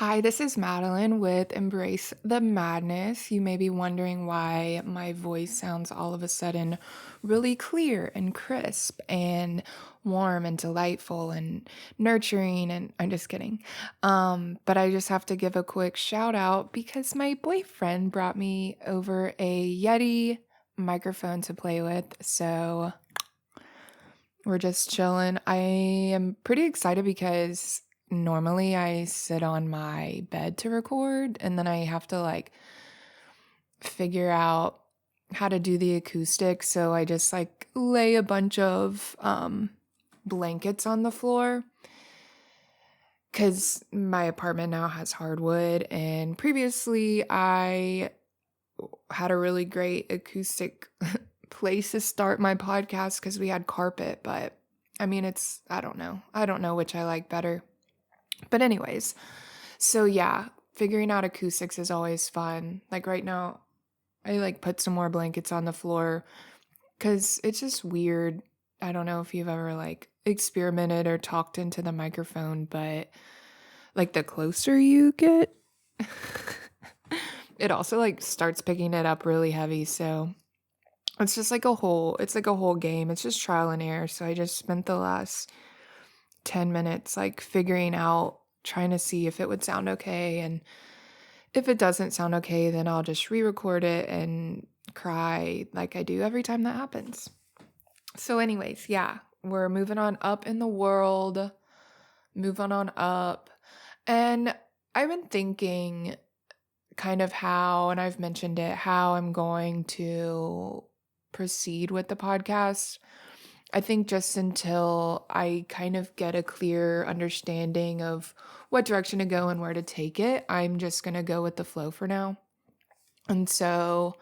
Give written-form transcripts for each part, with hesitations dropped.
Hi, this is Madeline with Embrace the Madness. You may be wondering why my voice sounds all of a sudden really clear and crisp and warm and delightful and nurturing. And I'm just kidding. But I just have to give a quick shout out because my boyfriend brought me over a Yeti microphone to play with. So we're just chilling. I am pretty excited because normally I sit on my bed to record and then I have to figure out how to do the acoustics. So I just lay a bunch of blankets on the floor cuz my apartment now has hardwood and previously I had a really great acoustic place to start my podcast because we had carpet, but I mean, I don't know. I don't know which I like better. But, anyways, so yeah, figuring out acoustics is always fun. Like right now, I put some more blankets on the floor because it's just weird. I don't know if you've ever experimented or talked into the microphone, but the closer you get, it also starts picking it up really heavy. So it's like a whole game. It's just trial and error. So I just spent the last 10 minutes figuring out, trying to see if it would sound okay. And if it doesn't sound okay, then I'll just re-record it and cry like I do every time that happens. So anyways, yeah, we're moving on up in the world, moving on up. And I've been thinking kind of how, and I've mentioned it, how I'm going to proceed with the podcast. I think just until I kind of get a clear understanding of what direction to go and where to take it, I'm just going to go with the flow for now. And so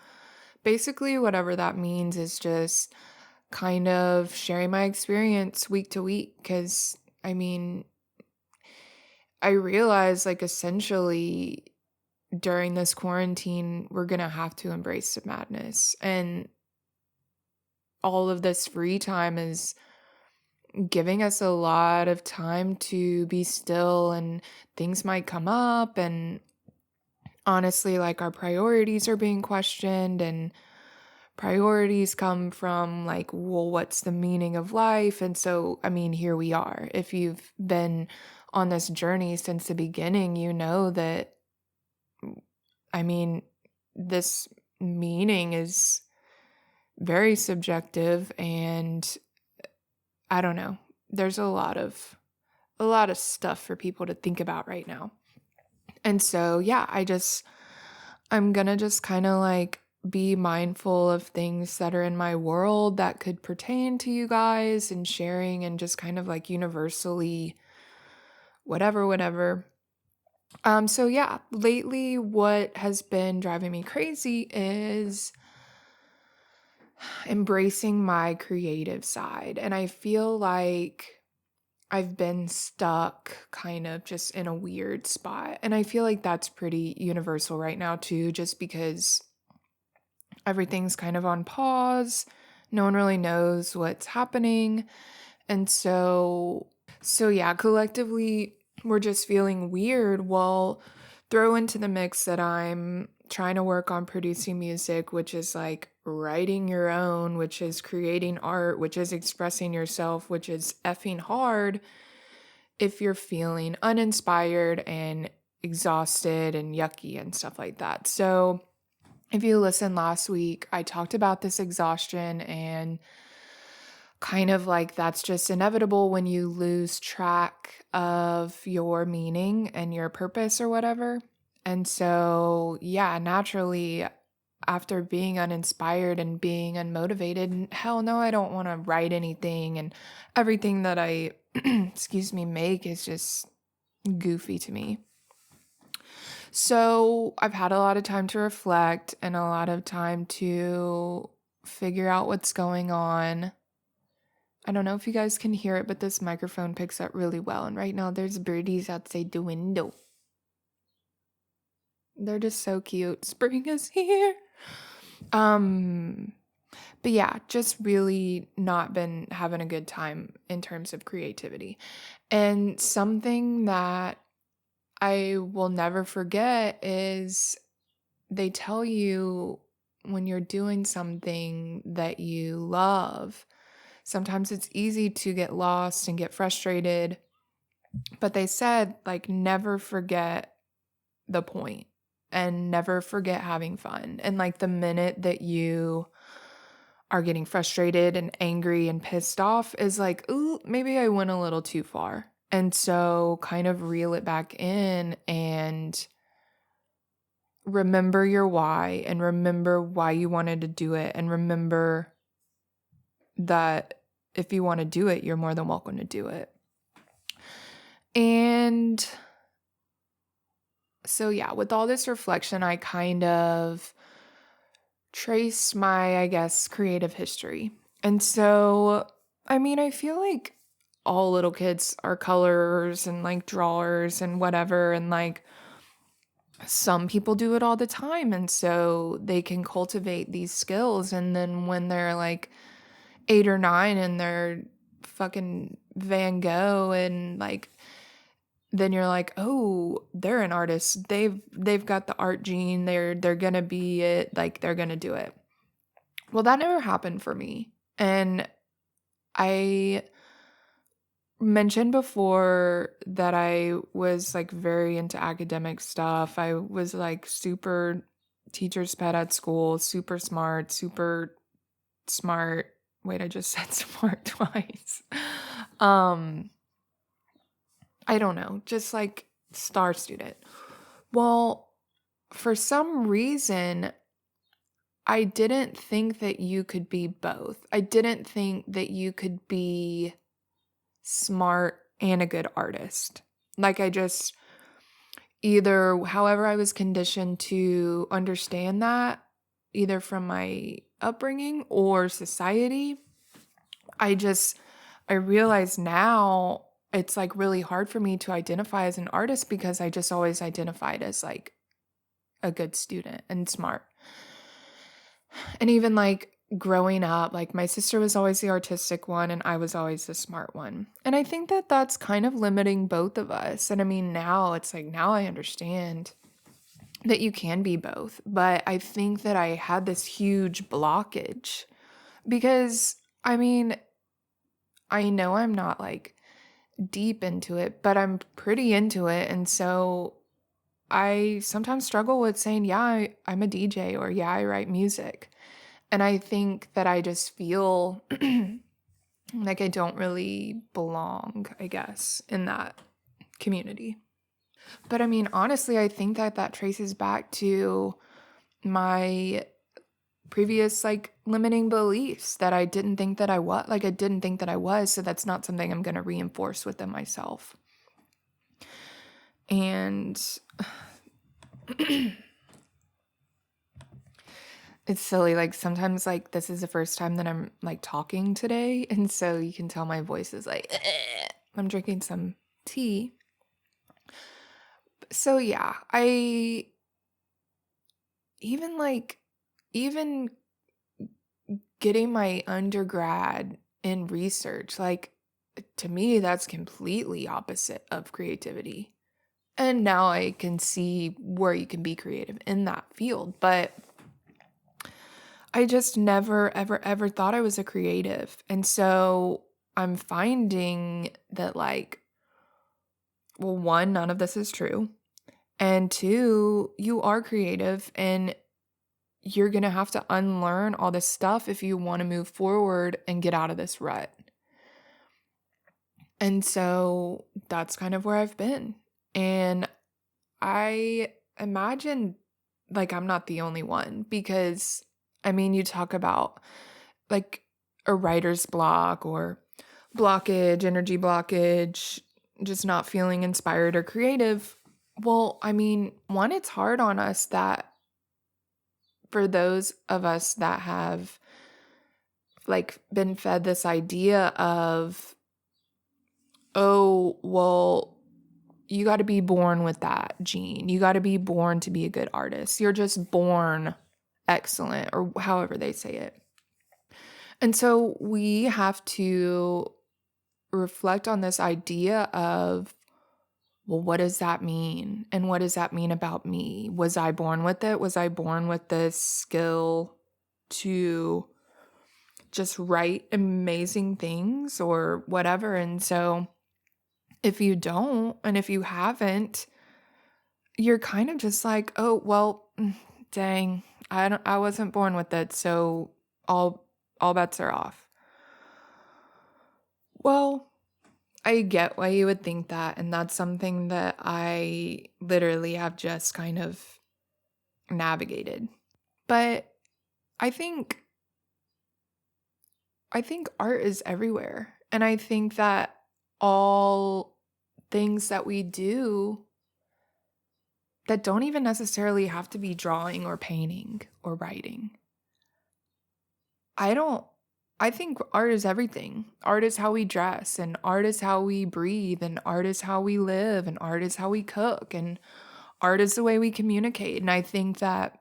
basically, whatever that means is just kind of sharing my experience week to week. Because I mean, I realize essentially during this quarantine, we're going to have to embrace the madness. And all of this free time is giving us a lot of time to be still, and things might come up, and honestly our priorities are being questioned, and priorities come from well, what's the meaning of life? And so I mean, here we are. If you've been on this journey since the beginning, you know that I mean, this meaning is very subjective, and I don't know. There's a lot of stuff for people to think about right now. And so, yeah, I'm going to just kind of be mindful of things that are in my world that could pertain to you guys, and sharing, and just kind of universally whatever. So yeah, lately what has been driving me crazy is embracing my creative side. And I feel like I've been stuck kind of just in a weird spot. And I feel like that's pretty universal right now, too, just because everything's kind of on pause. No one really knows what's happening. And so yeah, collectively, we're just feeling weird. Well, throw into the mix that I'm trying to work on producing music, which is writing your own, which is creating art, which is expressing yourself, which is effing hard if you're feeling uninspired and exhausted and yucky and stuff like that. So, if you listened last week, I talked about this exhaustion and kind of that's just inevitable when you lose track of your meaning and your purpose or whatever. And so, yeah, naturally, after being uninspired and being unmotivated, hell no, I don't want to write anything. And everything that I, excuse me, make is just goofy to me. So I've had a lot of time to reflect and a lot of time to figure out what's going on. I don't know if you guys can hear it, but this microphone picks up really well. And right now there's birdies outside the window. They're just so cute. Spring is here. But yeah, just really not been having a good time in terms of creativity. And something that I will never forget is they tell you when you're doing something that you love, sometimes it's easy to get lost and get frustrated, but they said, like, never forget the point and never forget having fun. And like the minute that you are getting frustrated and angry and pissed off is like, ooh, maybe I went a little too far. And so kind of reel it back in and remember your why and remember why you wanted to do it. And remember that if you want to do it, you're more than welcome to do it. And so, yeah, with all this reflection, I kind of trace my, I guess, creative history. And so, I mean, I feel like all little kids are colorers and like drawers and whatever. And like some people do it all the time. And so they can cultivate these skills. And then when they're like 8 or 9 and they're fucking Van Gogh and like, then you're like, oh, they're an artist. They've got the art gene. They're gonna be it. Like they're gonna do it. Well, that never happened for me. And I mentioned before that I was like very into academic stuff. I was like super teacher's pet at school, super smart, super smart. Wait, I just said smart twice. Um, I don't know, just like star student. Well, for some reason, I didn't think that you could be both. I didn't think that you could be smart and a good artist. Like I just either however I was conditioned to understand that, either from my upbringing or society, I realize now it's like really hard for me to identify as an artist because I just always identified as like a good student and smart. And even like growing up, like my sister was always the artistic one and I was always the smart one. And I think that that's kind of limiting both of us. And I mean, now it's like, now I understand that you can be both. But I think that I had this huge blockage because I mean, I know I'm not like deep into it, but I'm pretty into it. And so I sometimes struggle with saying, yeah, I'm a DJ or yeah, I write music. And I think that I just feel like I don't really belong, I guess, in that community. But I mean, honestly, I think that that traces back to my previous like limiting beliefs that I didn't think that I was, like I didn't think that I was. So that's not something I'm going to reinforce within myself. And it's silly, like, sometimes, like, this is the first time that I'm, like, talking today, and so you can tell my voice is like, I'm drinking some tea. So, yeah, I even, like even getting my undergrad in research, like, to me, that's completely opposite of creativity. And now I can see where you can be creative in that field, but I just never, ever, ever thought I was a creative. And so I'm finding that, like, well, one, none of this is true. And two, you are creative and you're going to have to unlearn all this stuff if you want to move forward and get out of this rut. And so that's kind of where I've been. And I imagine, like, I'm not the only one because, I mean, you talk about like a writer's block or blockage, energy blockage, just not feeling inspired or creative. Well, I mean, one, it's hard on us that for those of us that have like been fed this idea of, oh, well, you got to be born with that gene. You got to be born to be a good artist. You're just born excellent, or however they say it. And so we have to reflect on this idea of well, what does that mean? And what does that mean about me? Was I born with it? Was I born with this skill to just write amazing things or whatever? And so if you don't, and if you haven't, you're kind of just like, oh, well, dang, I wasn't born with it, so all bets are off. Well, I get why you would think that, and that's something that I literally have just kind of navigated. But I think I think art is everywhere. And I think that all things that we do that don't even necessarily have to be drawing or painting or writing. I don't I think art is everything. Art is how we dress, and art is how we breathe, and art is how we live, and art is how we cook, and art is the way we communicate. And I think that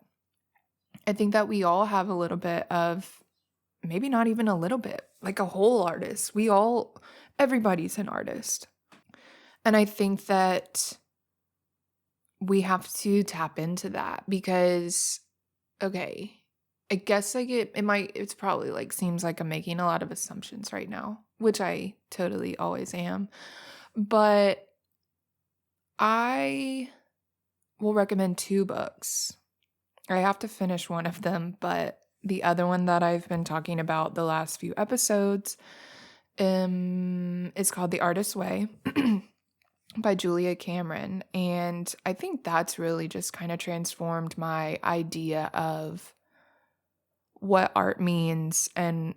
we all have a little bit of, maybe not even a little bit, like a whole artist. Everybody's an artist. And I think that we have to tap into that because, okay, I guess like it's probably like seems like I'm making a lot of assumptions right now, which I totally always am. But I will recommend two books. I have to finish one of them, but the other one that I've been talking about the last few episodes is called The Artist's Way by Julia Cameron. And I think that's really just kind of transformed my idea of what art means and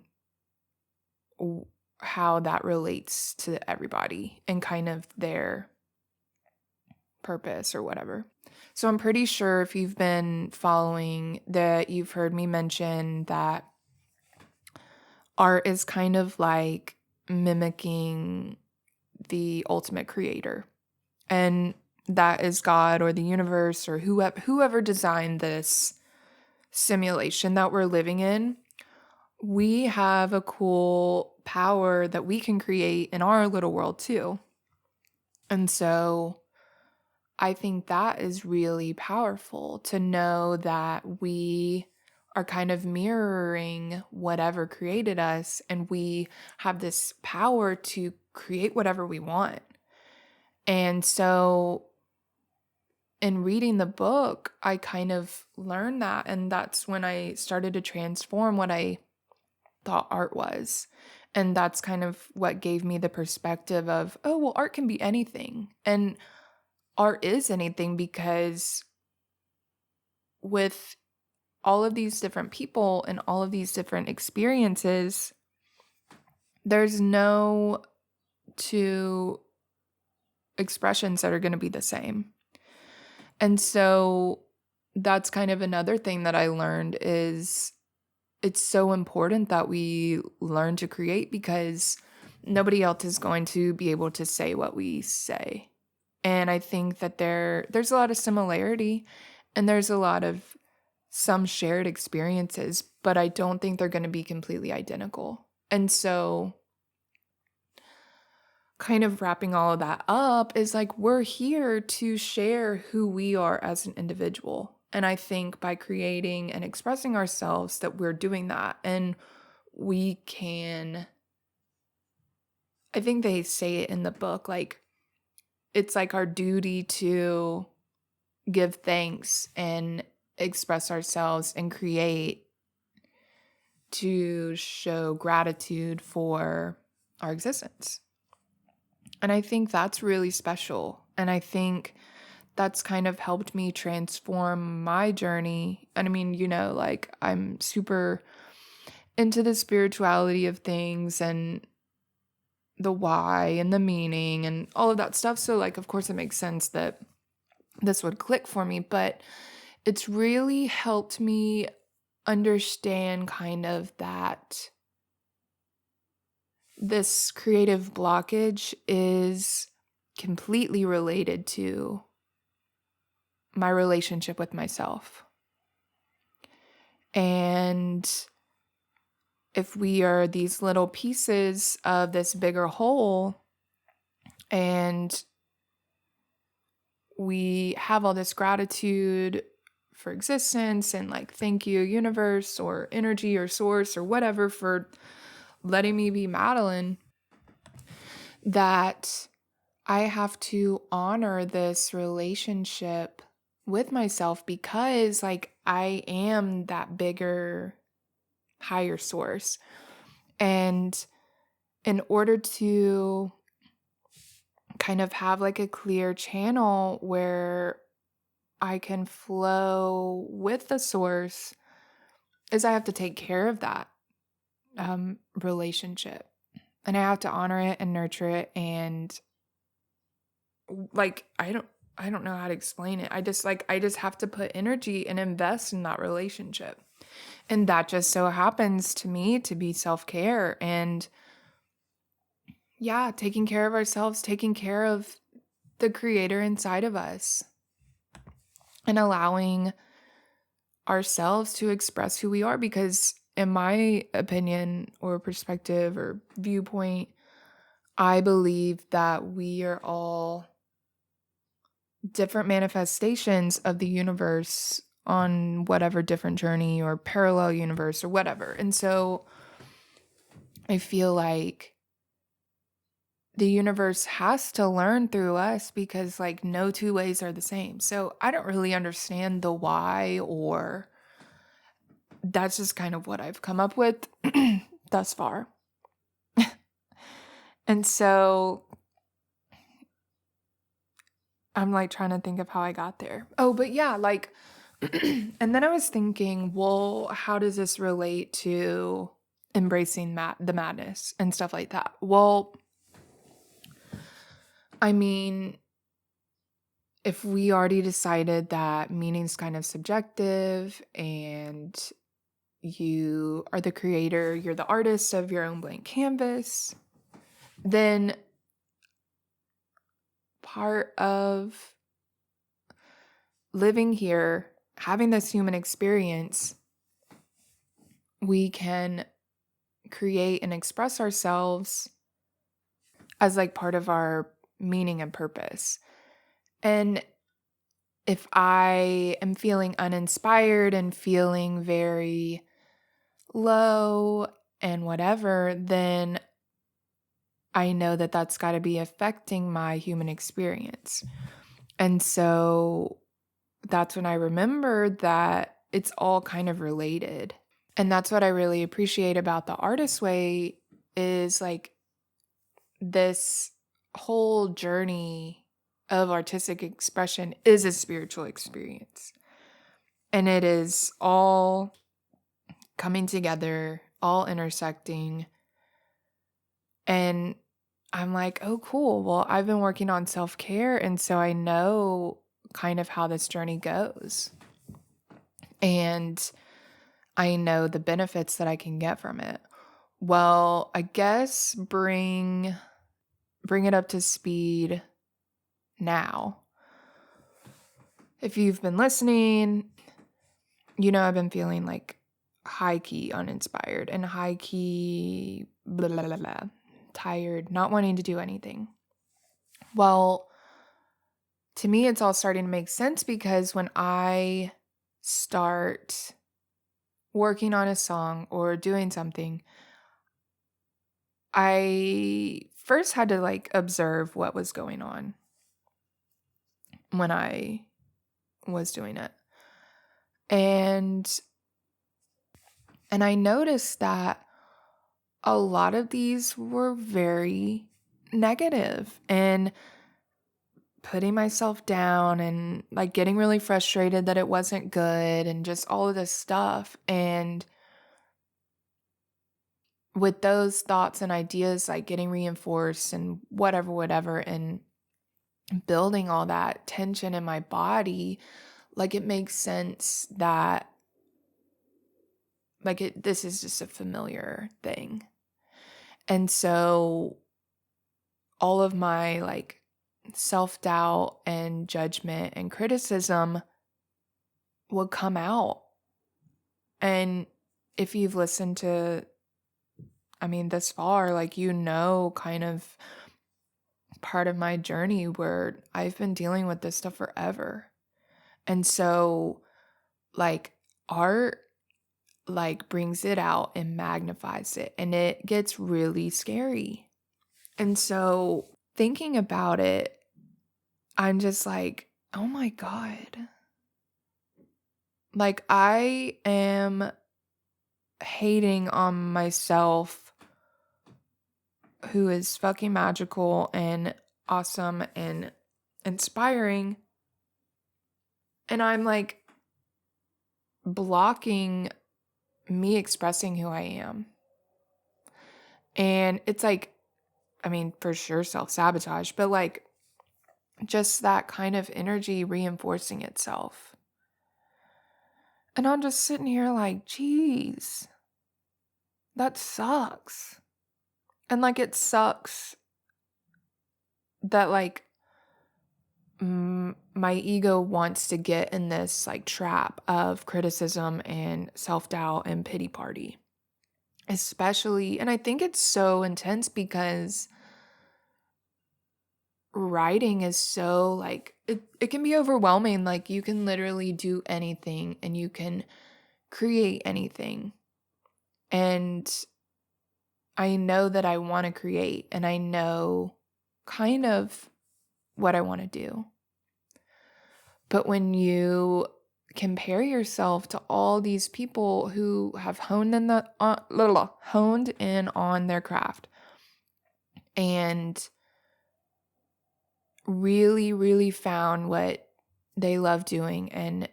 how that relates to everybody and kind of their purpose or whatever. So I'm pretty sure if you've been following that, you've heard me mention that art is kind of like mimicking the ultimate creator. And that is God or the universe or whoever designed this simulation that we're living in. We have a cool power that we can create in our little world too. And so I think that is really powerful to know that we are kind of mirroring whatever created us, and we have this power to create whatever we want. And so in reading the book, I kind of learned that, and that's when I started to transform what I thought art was. And that's kind of what gave me the perspective of, oh, well, art can be anything. And art is anything because with all of these different people and all of these different experiences, there's no two expressions that are going to be the same. And so that's kind of another thing that I learned is it's so important that we learn to create because nobody else is going to be able to say what we say. And I think that there's a lot of similarity and there's a lot of some shared experiences, but I don't think they're going to be completely identical. And so kind of wrapping all of that up is like we're here to share who we are as an individual. And I think by creating and expressing ourselves that we're doing that. And we can, I think they say it in the book, like it's like our duty to give thanks and express ourselves and create to show gratitude for our existence. And I think that's really special. And I think that's kind of helped me transform my journey. And I mean, like I'm super into the spirituality of things and the why and the meaning and all of that stuff. So like, of course it makes sense that this would click for me, but it's really helped me understand kind of that this creative blockage is completely related to my relationship with myself. And if we are these little pieces of this bigger whole, and we have all this gratitude for existence and like, thank you, universe or energy or source or whatever for letting me be Madeline, that I have to honor this relationship with myself because like I am that bigger, higher source. And in order to kind of have like a clear channel where I can flow with the source, is I have to take care of that relationship. And I have to honor it and nurture it. And like, I don't know how to explain it. I just have to put energy and invest in that relationship. And that just so happens to me to be self-care and yeah, taking care of ourselves, taking care of the creator inside of us and allowing ourselves to express who we are, because in my opinion or perspective or viewpoint, I believe that we are all different manifestations of the universe on whatever different journey or parallel universe or whatever. And so I feel like the universe has to learn through us because like no two ways are the same. So I don't really understand the why, or that's just kind of what I've come up with thus far. And so I'm like trying to think of how I got there. Oh, but yeah, like, and then I was thinking, well, how does this relate to embracing the madness and stuff like that? Well, I mean, if we already decided that meaning's kind of subjective and you are the creator, you're the artist of your own blank canvas, then part of living here, having this human experience, we can create and express ourselves as like part of our meaning and purpose. And if I am feeling uninspired and feeling very low and whatever, then I know that that's got to be affecting my human experience. And so that's when I remembered that it's all kind of related. And that's what I really appreciate about the Artist Way is like this whole journey of artistic expression is a spiritual experience. And it is all coming together, all intersecting. And I'm like, oh, cool. Well, I've been working on self-care. And so I know kind of how this journey goes. And I know the benefits that I can get from it. Well, I guess bring it up to speed now. If you've been listening, you know I've been feeling like high-key uninspired and high-key blah, blah, blah, blah, tired, not wanting to do anything. Well, to me, it's all starting to make sense because when I start working on a song or doing something, I first had to like observe what was going on when I was doing it. And I noticed that a lot of these were very negative and putting myself down and like getting really frustrated that it wasn't good and just all of this stuff. And with those thoughts and ideas like getting reinforced and whatever, and building all that tension in my body, like it makes sense that like this is just a familiar thing. And so all of my like self-doubt and judgment and criticism would come out. And if you've listened to, I mean, this far, like, you know, kind of part of my journey where I've been dealing with this stuff forever. And so like art like brings it out and magnifies it, and it gets really scary. And so thinking about it, I'm just like, oh my God. Like I am hating on myself, who is fucking magical and awesome and inspiring. And I'm like blocking me expressing who I am. And it's like, I mean, for sure self-sabotage, but like just that kind of energy reinforcing itself. And I'm just sitting here like, geez, that sucks. And like, it sucks that like my ego wants to get in this like trap of criticism and self-doubt and pity party. Especially, and I think it's so intense because writing is so like, it can be overwhelming. Like you can literally do anything and you can create anything. And I know that I want to create, and I know kind of what I want to do. But when you compare yourself to all these people who have honed in on their craft and really, really found what they love doing, and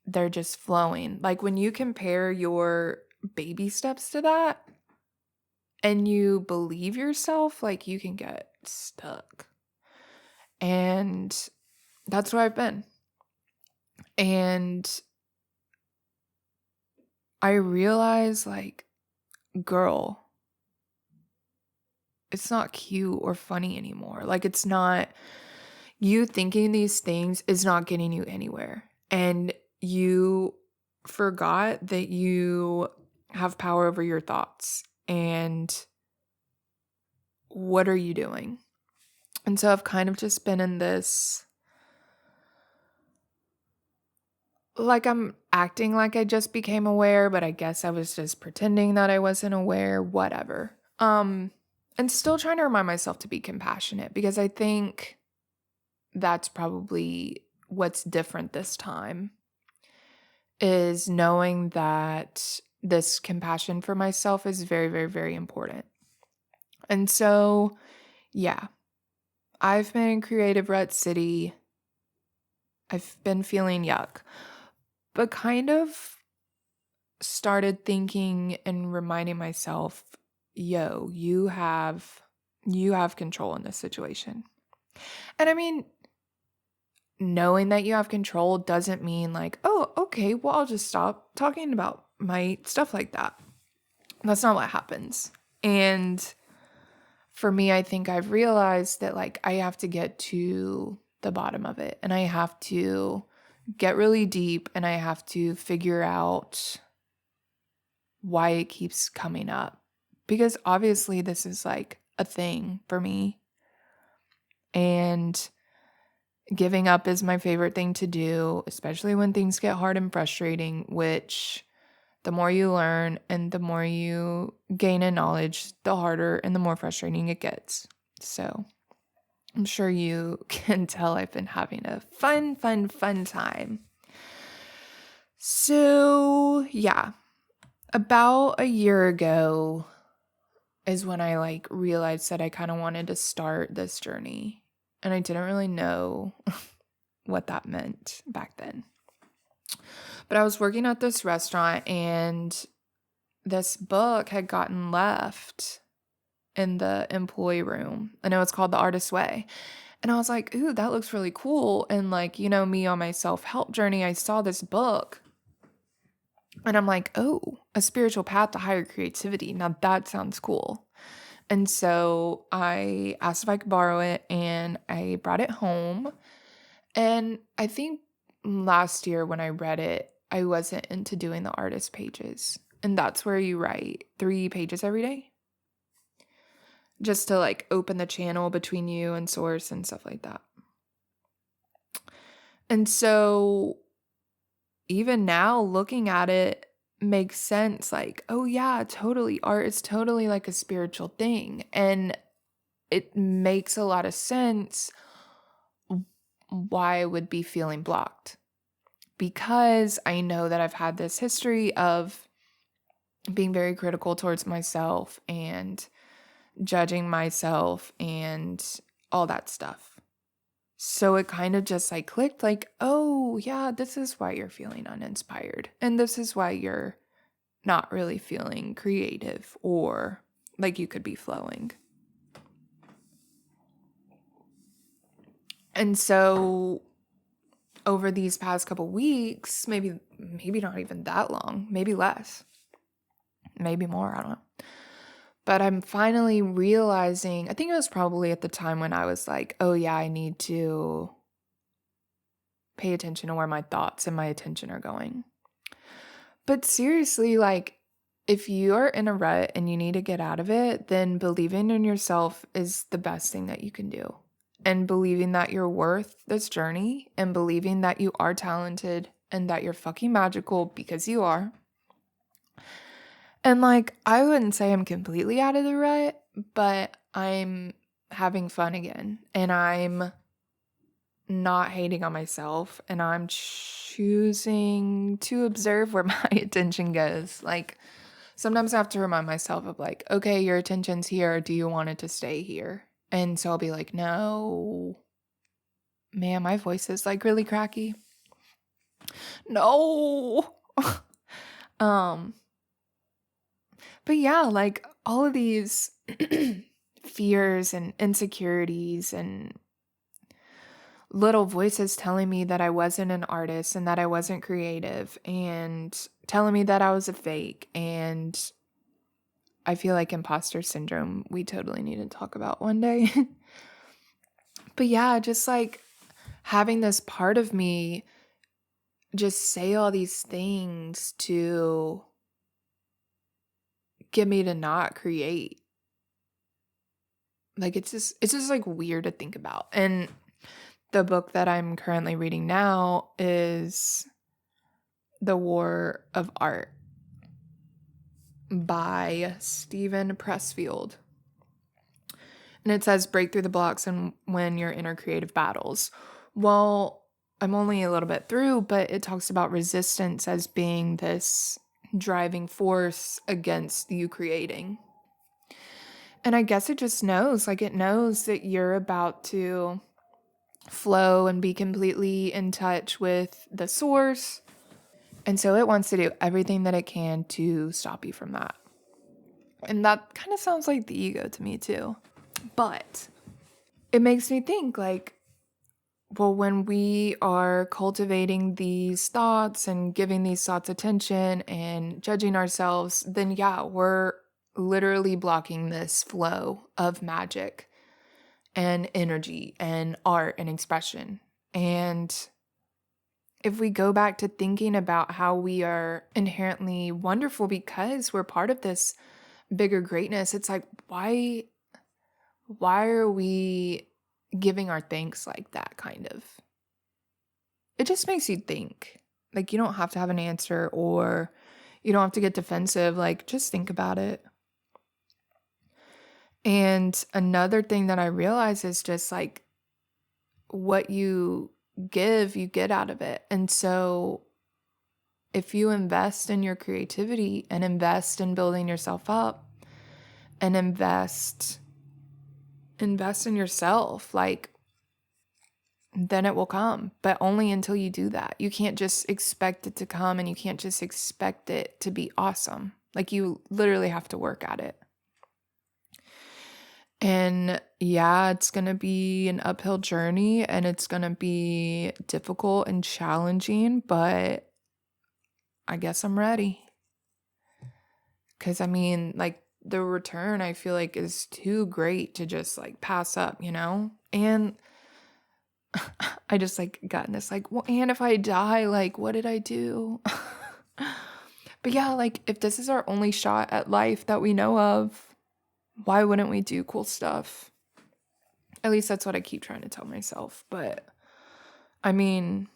they're just flowing. Like when you compare your baby steps to that and you believe yourself, like you can get stuck. And that's where I've been. And I realize, like, girl, it's not cute or funny anymore. Like, it's not, you thinking these things is not getting you anywhere. And you forgot that you have power over your thoughts. And what are you doing? And so I've kind of just been in this, like I'm acting like I just became aware, but I guess I was just pretending that I wasn't aware, whatever. And still trying to remind myself to be compassionate, because I think that's probably what's different this time, is knowing that this compassion for myself is very, very, very important. And so, yeah, I've been in Creative Rut City. I've been feeling yuck, but kind of started thinking and reminding myself, yo, you have control in this situation. And I mean, knowing that you have control doesn't mean like, oh, okay, well, I'll just stop talking about my stuff like that. That's not what happens. And for me, I think I've realized that like I have to get to the bottom of it, and I have to get really deep, and I have to figure out why it keeps coming up. Because obviously this is like a thing for me. And giving up is my favorite thing to do, especially when things get hard and frustrating, which the more you learn and the more you gain in knowledge, the harder and the more frustrating it gets. So I'm sure you can tell I've been having a fun time. So yeah, about a year ago is when I like realized that I kind of wanted to start this journey. And I didn't really know what that meant back then. But I was working at this restaurant, and this book had gotten left in the employee room, and it was called The Artist's Way. And I was like, ooh, that looks really cool. And like, you know, me on my self-help journey, I saw this book and I'm like, oh, A Spiritual Path to Higher Creativity. Now that sounds cool. And so I asked if I could borrow it, and I brought it home. And I think last year when I read it, I wasn't into doing the artist pages. And that's where you write 3 pages every day. just to like open the channel between you and source and stuff like that. And so even now looking at it makes sense, like, oh yeah, totally. Art is totally like a spiritual thing. And it makes a lot of sense why I would be feeling blocked. Because I know that I've had this history of being very critical towards myself and judging myself and all that stuff. So it kind of just like clicked, like, oh yeah, this is why you're feeling uninspired. And this is why you're not really feeling creative or like you could be flowing. And so over these past couple weeks, maybe not even that long, maybe less, maybe more, I don't know. But I'm finally realizing, I think it was probably at the time when I was like, oh yeah, I need to pay attention to where my thoughts and my attention are going. But seriously, like, if you're in a rut and you need to get out of it, then believing in yourself is the best thing that you can do. And believing that you're worth this journey and believing that you are talented and that you're fucking magical because you are. And like, I wouldn't say I'm completely out of the rut, but I'm having fun again. And I'm not hating on myself. And I'm choosing to observe where my attention goes. Like, sometimes I have to remind myself of like, okay, your attention's here. Do you want it to stay here? And so I'll be like, no. Man, my voice is like really cracky. No. But yeah, like all of these fears and insecurities and little voices telling me that I wasn't an artist and that I wasn't creative and telling me that I was a fake. And I feel like imposter syndrome, we totally need to talk about one day. But yeah, just like having this part of me just say all these things to get me to not create. Like it's just like weird to think about. And the book that I'm currently reading now is The War of Art by Steven Pressfield. And it says break through the blocks and win your inner creative battles. Well, I'm only a little bit through, but it talks about resistance as being this driving force against you creating. And I guess it just knows, like it knows that you're about to flow and be completely in touch with the source. And so it wants to do everything that it can to stop you from that. And that kind of sounds like the ego to me too. But it makes me think like, well, when we are cultivating these thoughts and giving these thoughts attention and judging ourselves, then yeah, we're literally blocking this flow of magic and energy and art and expression. And if we go back to thinking about how we are inherently wonderful because we're part of this bigger greatness, it's like, why are we giving our thanks like that, kind of? It just makes you think. Like, you don't have to have an answer or you don't have to get defensive. Like, just think about it. And another thing that I realize is just like what you give, you get out of it. And so if you invest in your creativity and invest in building yourself up and invest in yourself, like, then it will come, but only until you do that. You can't just expect it to come and you can't just expect it to be awesome. Like, you literally have to work at it. And yeah, it's going to be an uphill journey and it's going to be difficult and challenging, but I guess I'm ready. Because I mean, like, the return I feel like is too great to just like pass up, you know? And I just like gotten this like, well, and if I die, like, what did I do? But yeah, like, if this is our only shot at life that we know of, Why wouldn't we do cool stuff? At least that's what I keep trying to tell myself. But I mean,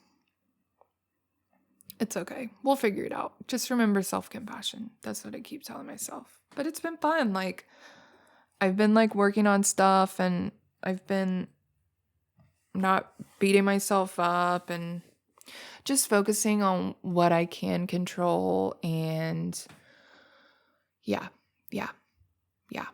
it's okay. We'll figure it out. Just remember self-compassion. That's what I keep telling myself. But it's been fun. Like, I've been like working on stuff, and I've been not beating myself up and just focusing on what I can control. And yeah, yeah, yeah.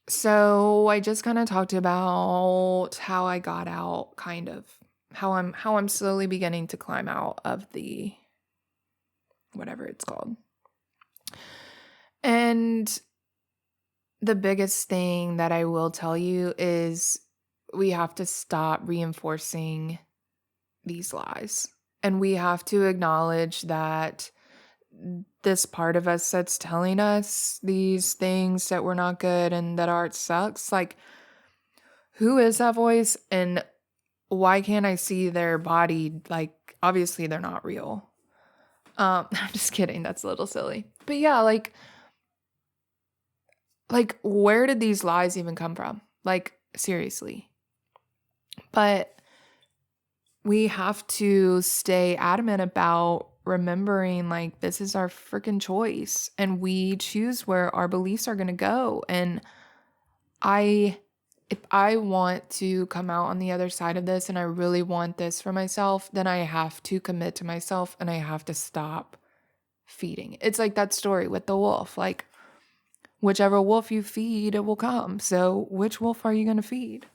So I just kind of talked about how I got out, kind of how I'm slowly beginning to climb out of the whatever it's called. And the biggest thing that I will tell you is we have to stop reinforcing these lies. And we have to acknowledge that this part of us that's telling us these things that we're not good and that art sucks, like, who is that voice and why can't I see their body? Like, obviously they're not real. I'm just kidding. That's a little silly. But yeah, like where did these lies even come from? Like, seriously. But we have to stay adamant about remembering, like, this is our freaking choice and we choose where our beliefs are going to go. And if I want to come out on the other side of this and I really want this for myself, then I have to commit to myself and I have to stop feeding. It's like that story with the wolf. Like, whichever wolf you feed, it will come. So which wolf are you going to feed?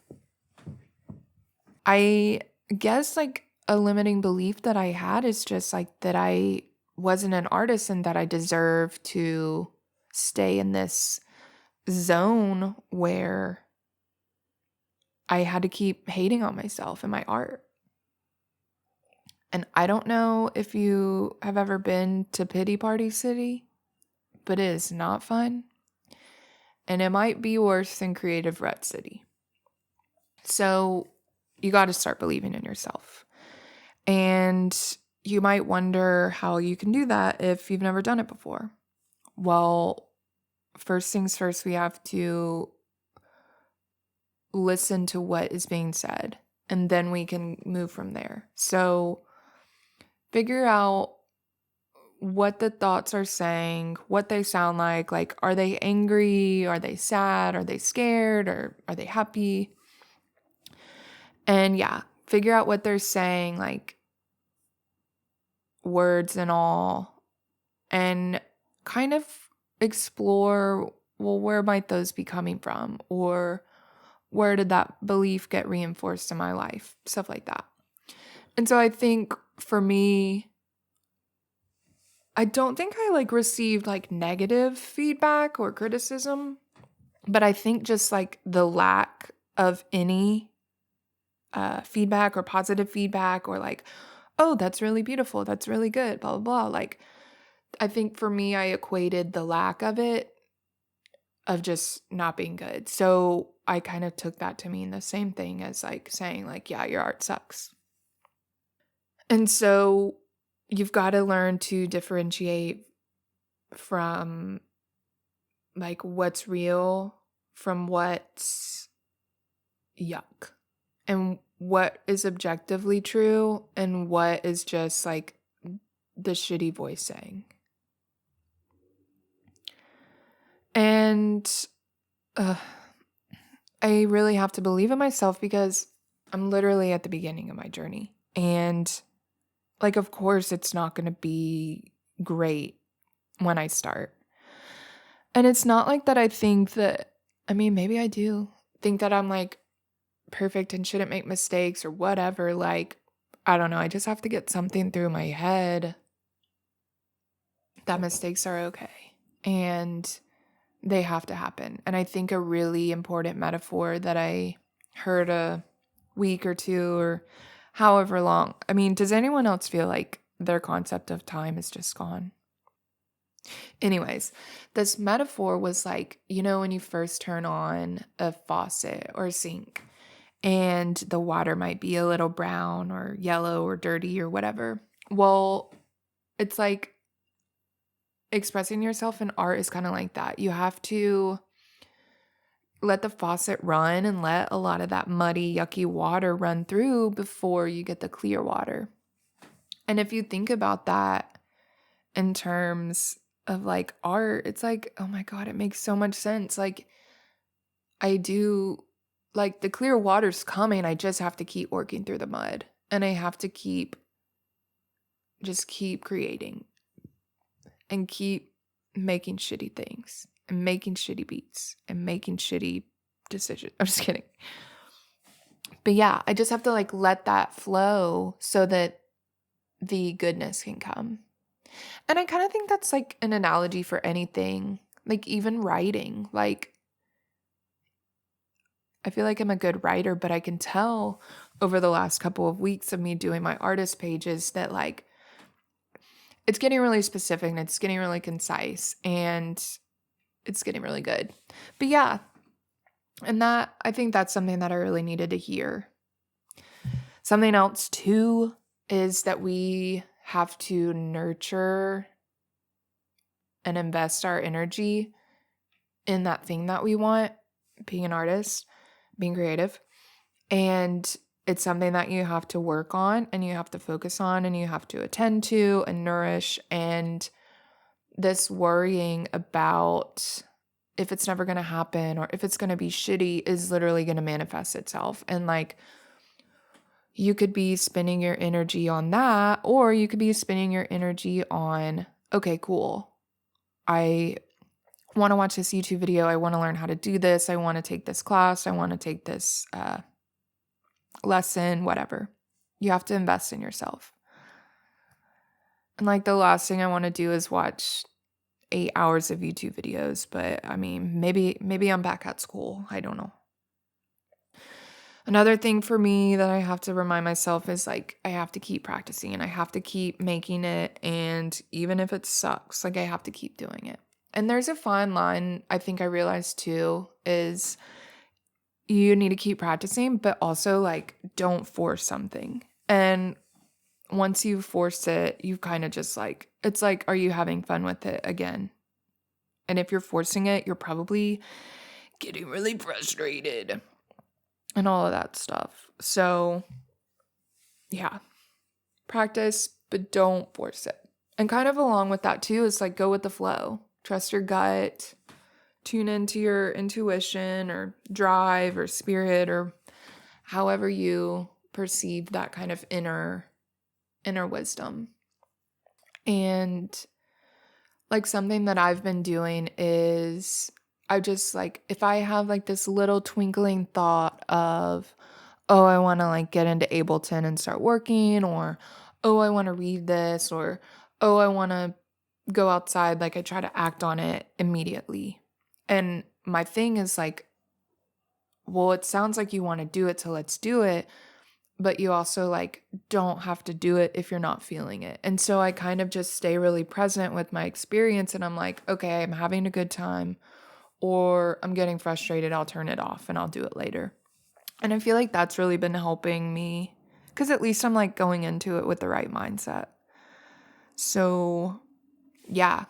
I guess like a limiting belief that I had is just like that I wasn't an artist and that I deserve to stay in this zone where I had to keep hating on myself and my art. And I don't know if you have ever been to Pity Party City, but it is not fun. And it might be worse than Creative Rut City. So you got to start believing in yourself. And you might wonder how you can do that if you've never done it before. Well, first things first, we have to listen to what is being said, and then we can move from there. So figure out what the thoughts are saying, what they sound like. Like, are they angry? Are they sad? Are they scared? Or are they happy? And yeah, figure out what they're saying, like words and all, and kind of explore, well, where might those be coming from? Or where did that belief get reinforced in my life? Stuff like that. And so I think for me, I don't think I like received like negative feedback or criticism, but I think just like the lack of any feedback or positive feedback or like, oh, that's really beautiful, that's really good, blah, blah, blah. Like, I think for me, I equated the lack of it of just not being good. So I kind of took that to mean the same thing as like saying like, yeah, your art sucks. And so you've got to learn to differentiate from like what's real from what's yuck, and what is objectively true and what is just like the shitty voice saying. And I really have to believe in myself because I'm literally at the beginning of my journey. And like, of course, it's not going to be great when I start. And it's not like that I think that, I mean, maybe I do think that I'm like perfect and shouldn't make mistakes or whatever. Like, I don't know. I just have to get something through my head that mistakes are okay and they have to happen. And I think a really important metaphor that I heard a week or two or however long. I mean, does anyone else feel like their concept of time is just gone? Anyways, this metaphor was like, you know, when you first turn on a faucet or a sink and the water might be a little brown or yellow or dirty or whatever. Well, it's like expressing yourself in art is kind of like that. You have to let the faucet run and let a lot of that muddy, yucky water run through before you get the clear water. And if you think about that in terms of like art, it's like, oh my God, it makes so much sense. Like, I do, like, the clear water's coming. I just have to keep working through the mud, and I have to just keep creating and keep making shitty things and making shitty beats and making shitty decisions. I'm just kidding. But yeah, I just have to like let that flow so that the goodness can come. And I kind of think that's like an analogy for anything, like even writing. Like, I feel like I'm a good writer, but I can tell over the last couple of weeks of me doing my artist pages that like it's getting really specific and it's getting really concise and it's getting really good. But yeah, and that, I think that's something that I really needed to hear. Something else too is that we have to nurture and invest our energy in that thing that we want, being an artist, being creative. And it's something that you have to work on and you have to focus on and you have to attend to and nourish. And this worrying about if it's never going to happen or if it's going to be shitty is literally going to manifest itself. And like, you could be spending your energy on that, or you could be spending your energy on, okay, cool. I want to watch this YouTube video. I want to learn how to do this. I want to take this class. I want to take this lesson, whatever. You have to invest in yourself. And like the last thing I want to do is watch 8 hours of YouTube videos. But I mean, maybe I'm back at school. I don't know. Another thing for me that I have to remind myself is like I have to keep practicing and I have to keep making it. And even if it sucks, like I have to keep doing it. And there's a fine line I think I realized too is you need to keep practicing, but also like don't force something. And once you force it, you kind of just like, it's like, are you having fun with it again? And if you're forcing it, you're probably getting really frustrated and all of that stuff. So yeah, practice, but don't force it. And kind of along with that too is like go with the flow. Trust your gut. Tune into your intuition or drive or spirit or however you perceive that kind of inner wisdom. And like something that I've been doing is I just like, if I have like this little twinkling thought of, oh, I want to like get into Ableton and start working, or, oh, I want to read this, or, oh, I want to go outside, like I try to act on it immediately. And my thing is like, well, it sounds like you want to do it, so let's do it. But you also like don't have to do it if you're not feeling it. And so I kind of just stay really present with my experience and I'm like, okay, I'm having a good time or I'm getting frustrated. I'll turn it off and I'll do it later. And I feel like that's really been helping me because at least I'm like going into it with the right mindset. So yeah,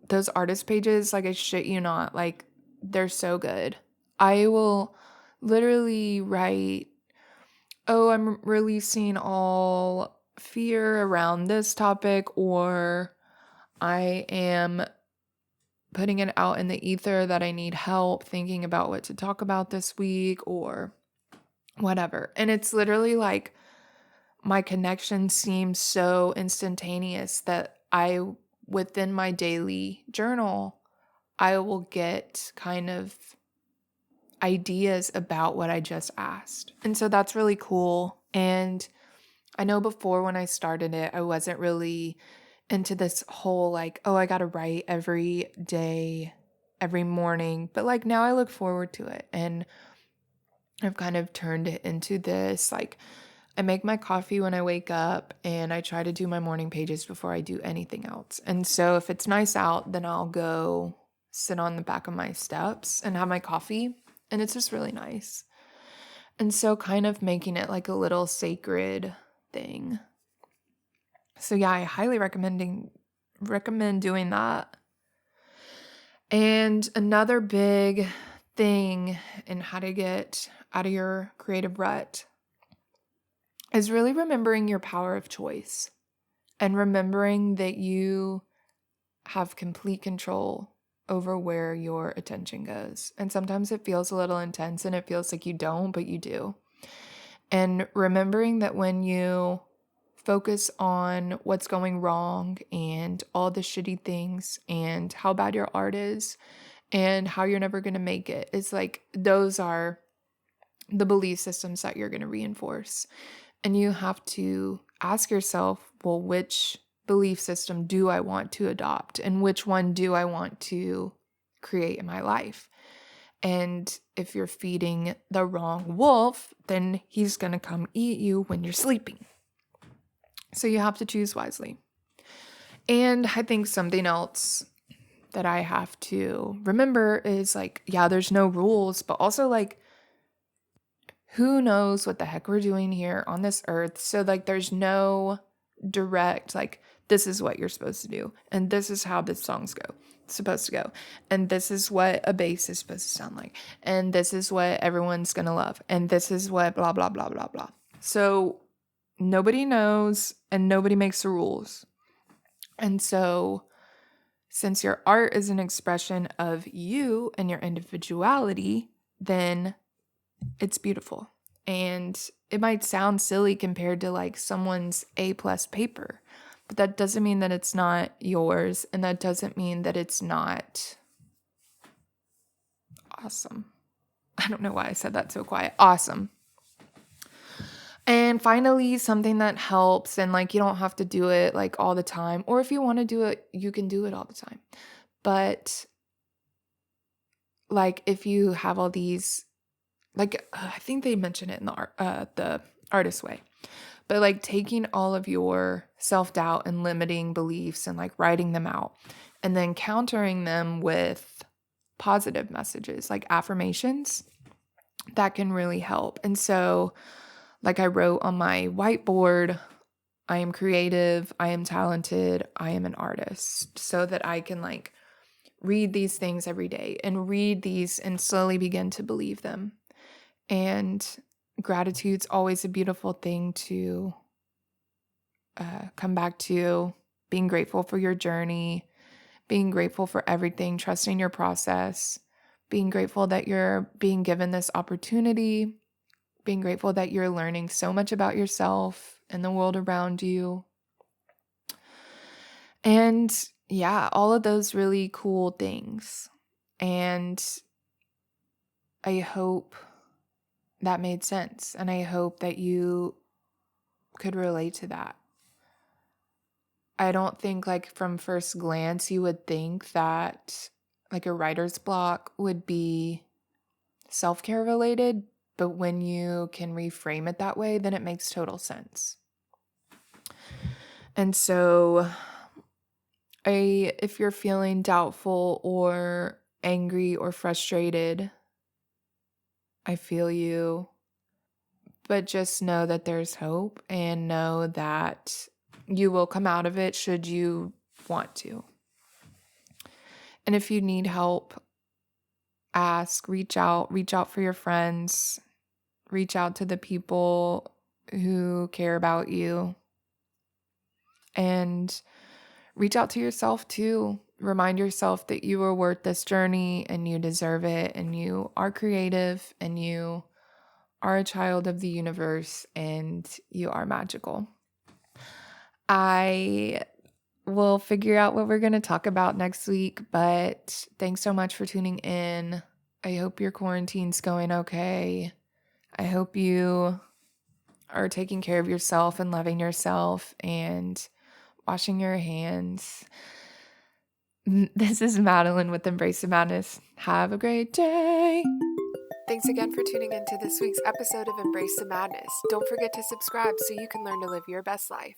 those artist pages, like I shit you not, like they're so good. I will literally write, oh, I'm releasing all fear around this topic, or I am putting it out in the ether that I need help thinking about what to talk about this week or whatever. And it's literally like my connection seems so instantaneous that within my daily journal, I will get kind of ideas about what I just asked. And so that's really cool. And I know before when I started it, I wasn't really into this whole like, oh, I got to write every day, every morning. But like now I look forward to it. And I've kind of turned it into this, like I make my coffee when I wake up and I try to do my morning pages before I do anything else. And so if it's nice out, then I'll go sit on the back of my steps and have my coffee. And it's just really nice. And so kind of making it like a little sacred thing. So yeah, I highly recommend recommend doing that. And another big thing in how to get out of your creative rut is really remembering your power of choice and remembering that you have complete control over where your attention goes. And sometimes it feels a little intense and it feels like you don't, but you do. And remembering that when you focus on what's going wrong and all the shitty things and how bad your art is and how you're never going to make it, it's like those are the belief systems that you're going to reinforce. And you have to ask yourself, well, which belief system do I want to adopt? And which one do I want to create in my life? And if you're feeding the wrong wolf, then he's going to come eat you when you're sleeping. So you have to choose wisely. And I think something else that I have to remember is like, yeah, there's no rules, but also like, who knows what the heck we're doing here on this earth? So like, there's no direct, like, this is what you're supposed to do. And this is how this song's supposed to go. And this is what a bass is supposed to sound like. And this is what everyone's going to love. And this is what blah, blah, blah, blah, blah. So nobody knows and nobody makes the rules. And so since your art is an expression of you and your individuality, then it's beautiful. And it might sound silly compared to like someone's A+ paper, but that doesn't mean that it's not yours. And that doesn't mean that it's not awesome. I don't know why I said that so quiet. Awesome. And finally, something that helps, and like you don't have to do it like all the time, or if you want to do it, you can do it all the time. But like if you have all these, like I think they mention it in the artist way, but like taking all of your self-doubt and limiting beliefs and like writing them out and then countering them with positive messages like affirmations, that can really help. And so like I wrote on my whiteboard, I am creative, I am talented, I am an artist, so that I can like read these things every day and read these and slowly begin to believe them. And gratitude's always a beautiful thing to come back to. Being grateful for your journey, being grateful for everything, trusting your process, being grateful that you're being given this opportunity, being grateful that you're learning so much about yourself and the world around you. And yeah, all of those really cool things. And I hope that made sense. And I hope that you could relate to that. I don't think like from first glance you would think that like a writer's block would be self-care related, but when you can reframe it that way, then it makes total sense. And so if you're feeling doubtful or angry or frustrated, I feel you, but just know that there's hope and know that you will come out of it should you want to. And if you need help, ask, reach out for your friends, reach out to the people who care about you, and reach out to yourself too. Remind yourself that you are worth this journey and you deserve it, and you are creative and you are a child of the universe and you are magical. I will figure out what we're going to talk about next week, but thanks so much for tuning in. I hope your quarantine's going okay. I hope you are taking care of yourself and loving yourself and washing your hands. This is Madeline with Embrace the Madness. Have a great day. Thanks again for tuning into this week's episode of Embrace the Madness. Don't forget to subscribe so you can learn to live your best life.